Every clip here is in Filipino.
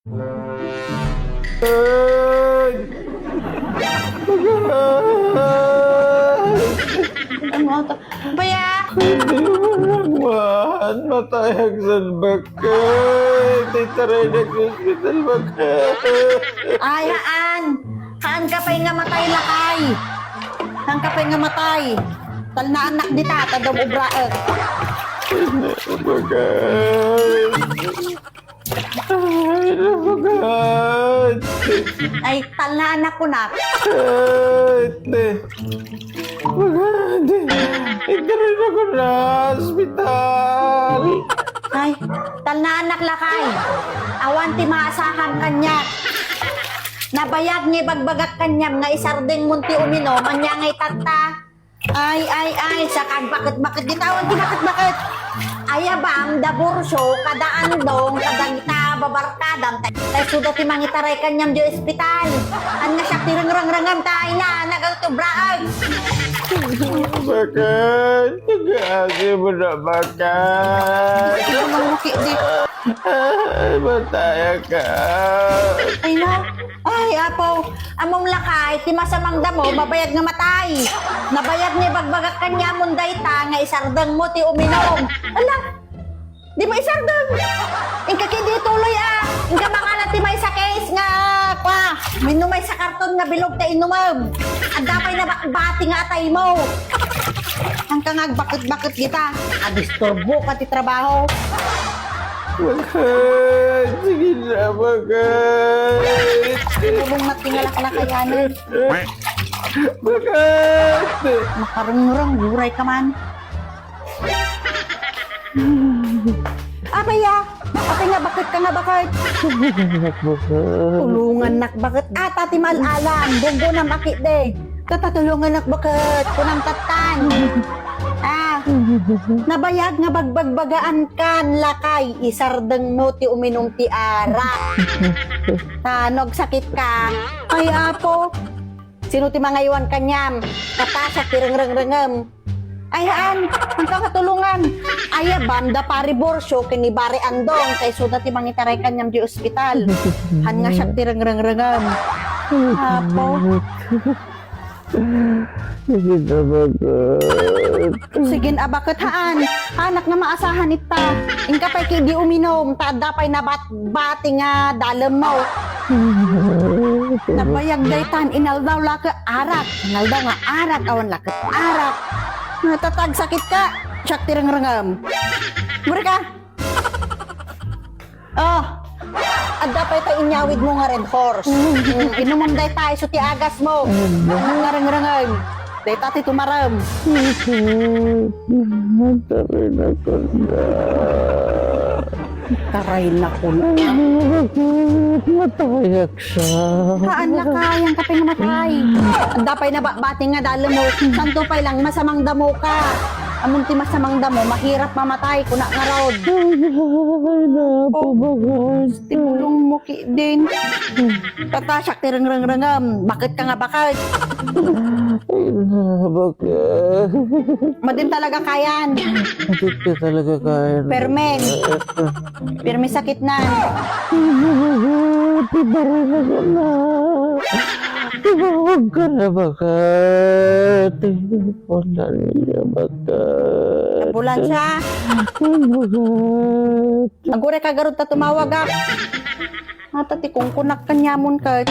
Ano to? Baya! Wan, matayag sa bakay. Titaray na sa hospital bakay. Ay, haan! Haan ka pa'y nga matay lakay! Haan ka pa'y nga matay! Tal na anak dita, tadaw ubrae. Bakay. Ay, bakay. Ay, tal na anak ko na. Ay, te. Bakay. Itaray na ko na hospital. Ay, tal na anak lakay. Awan ti maasahan kanya. Nabayag ni bagbagat kanyam nga isardeng munti uminom, anya ngay tata. Ay, sakag bakit gitawan ti bakit. Aya bang da bursyo, kada andong, kadagita babarkadang, tay suda ti mangitaray kanyam di ospital. An nga siya tirang-rang-rangam tayo na, nagatubraag. Bakay. Nag-aasi mo na bakay. Ito nang muki di. Ay, mataya ka. Ay na, ay apo, among lakay, ti masamang damo, mabayag nga matay. Nabayag ni bagbagak kanya munday ta, nga isardang mo ti uminom. Ala, di ba isardang? Ingka kindi tuloy ingka mga ti may sa case nga, minumay sa karton nga bilog ta inumam. Ang dapay na bati nga atay mo. Ang kangag bakit kita, adisturbo ka ti trabaho. Bakay. Sige na, bakay. Tulong na tingalak-lakayanan. Bakay. Makarungrang, guray ka man. Abaya, ate nga bakit ka nga bakit? Tulungan nak bakit? Tati malalan, bunggo na makit de. Tatulungan nak bakit? Kunang tatan. Nabayag nga bagbagbagaan kan lakay, isardeng mo ti uminom ti ara. Tanog sakit ka. Ay apo, sino ti mga iwan kanyam? Katasak ti rengreng-rengem. Ayaan, ang kakatulungan. Aya banda pari borsyo kini bare andong kay suda ti mangitaray kanyam di ospital. Han nga siya ti rengreng-rengem. Apo. Sige na, bakay. Sige na bakit haan? Anak na maasahan ita. Ingka pa'y kidi uminom, tada pa'y bati nga dalem mo. Nabayag daytan, inaldaw laka arak. Inaldaw nga arak, awan laka arak. Natatag sakit ka, tsak tirang-rangam. Mura ka? Oh, adda pa'y ta inyawid mo nga red horse. Inumam day tayo so ti agas mo. Ngarang-rangam. Day tati tumaram. Taray na ko na. Taray na ko na. Matayak siya. Haan na kayang kape nga matay. Adda pa'y nabati nga dalo mo. Santo pa'y lang masamang damo ka. Amon ti masamang damo, mahirap mamatay. Kuna nga raod. Ay na po, bakay. Tibulong mo ki din. Tatasyak tirang-rang-rangam. Bakit ka nga bakit? Ay na, bakay. Madin talaga kayan. Bakit ka talaga kaya? Permen. Perme sakit na. Tibaray na ka na. Tumawag ka na, bakay. Tingnan na niya, bakay. Ambulansya. Bakay. Agure ka garod ta tumawag Ata ti kung kunak kanyamon ka.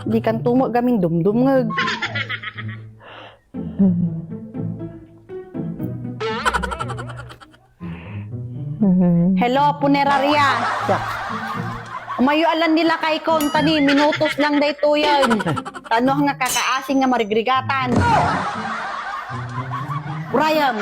Di kan tumo gamin dumdumngeg. Hello, puneraria. Umayo alan nila kay kon tani, minutos lang dayto yan. Tano nga kakaasing nga marigrigatan. Brian.